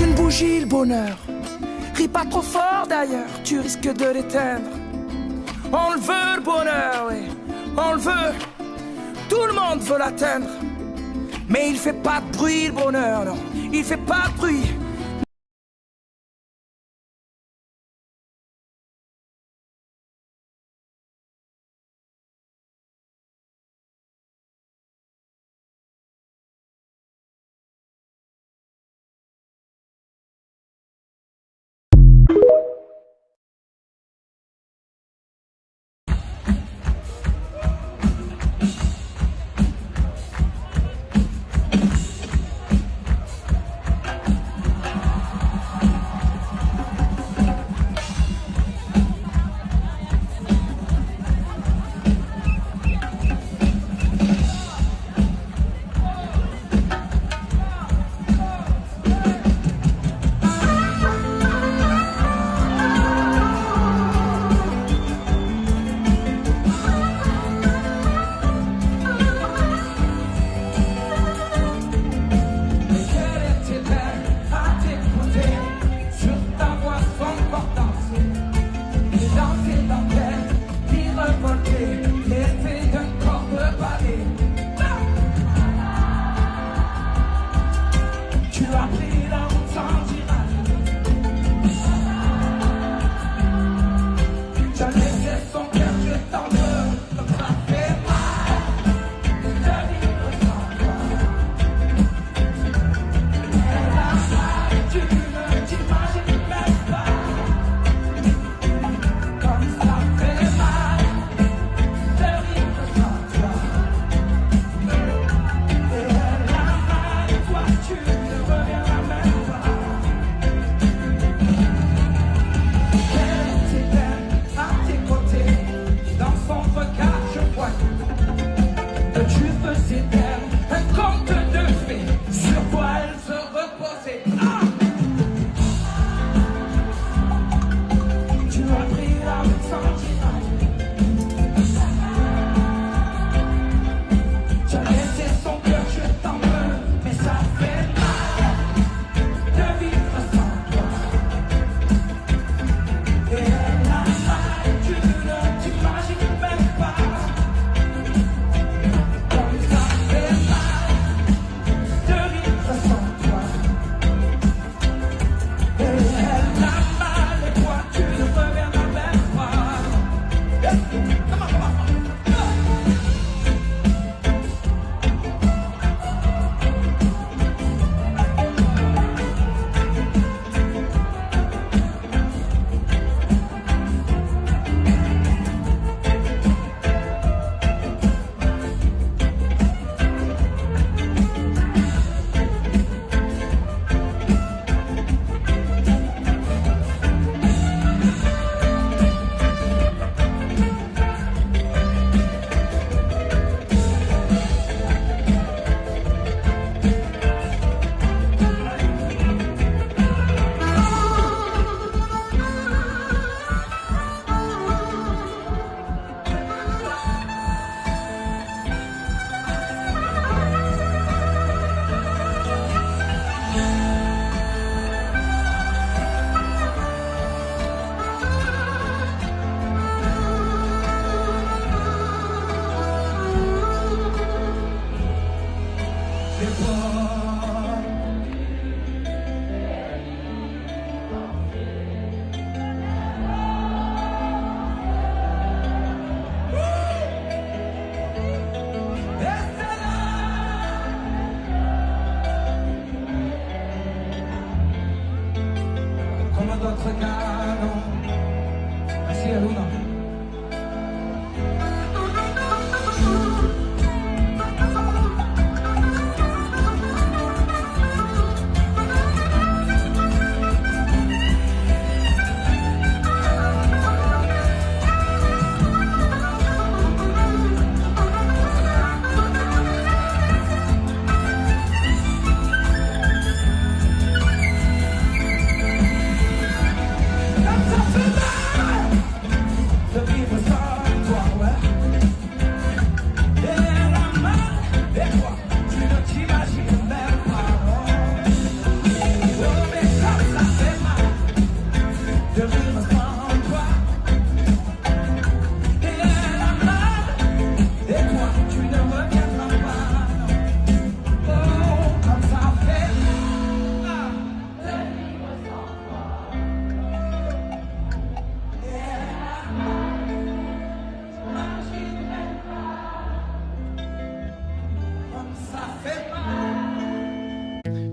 une bougie le bonheur. Ris pas trop fort d'ailleurs, tu risques de l'éteindre. On le veut le bonheur, oui, on le veut. Tout le monde veut l'atteindre. Mais il fait pas de bruit le bonheur, non, il fait pas de bruit.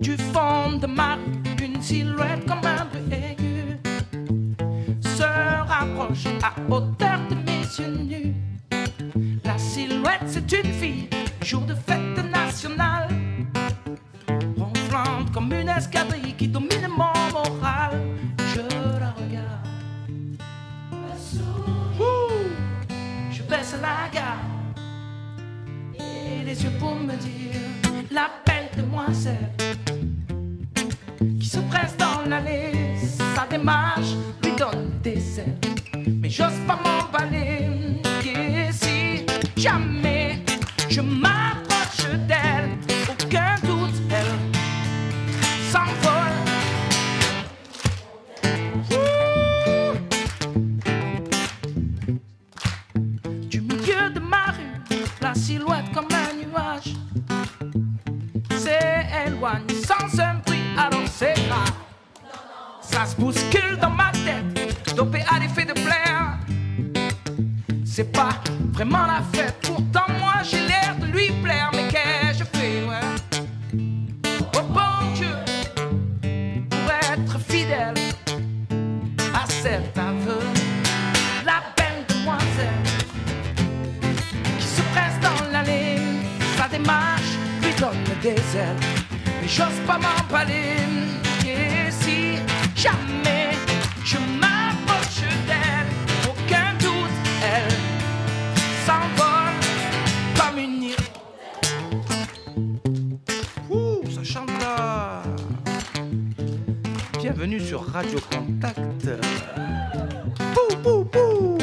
Du fond de ma rue, une silhouette comme un bruit aigu se rapproche à hauteur de mes yeux nus. La silhouette, c'est une fille, jour de fête nationale, ronflante comme une escadrille qui domine mon moral. Je la regarde, je baisse la garde et les yeux pour me dire la belle demoiselle qui se presse dans l'allée. Sa démarche lui donne des ailes, mais j'ose pas m'emballer. Et si jamais je m'approche d'elle, aucun doute, elle s'envole. Du milieu de ma rue, la silhouette comme un nuage s'éloigne sans un bruit, alors c'est grave. Ça se bouscule dans ma tête, dopé à l'effet de plaire. C'est pas vraiment la fête, pourtant moi j'ai l'air de lui plaire. Mais qu'ai-je fait, ouais? Oh bon Dieu, pour être fidèle à cet aveu. La belle demoiselle qui se presse dans l'allée, sa démarche lui donne des ailes, mais j'ose pas m'emballer. Et si jamais je m'approche d'elle, aucun doute, elle s'envole comme une île. Ça chante là. Bienvenue sur Radio Contact. Pou, pou, pou.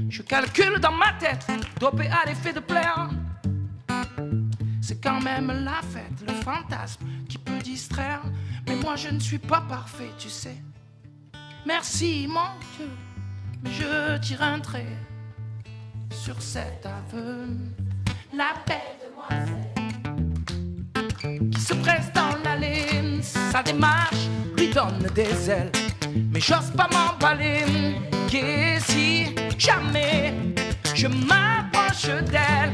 Je calcule dans ma tête, dopé à l'effet de plaire. C'est quand même la fête, le fantasme qui peut distraire. Mais moi je ne suis pas parfait, tu sais. Merci mon Dieu, mais je tire un trait sur cet aveu. La belle demoiselle qui se presse dans l'allée, sa démarche lui donne des ailes, mais j'ose pas m'emballer. Et si jamais je m'approche d'elle,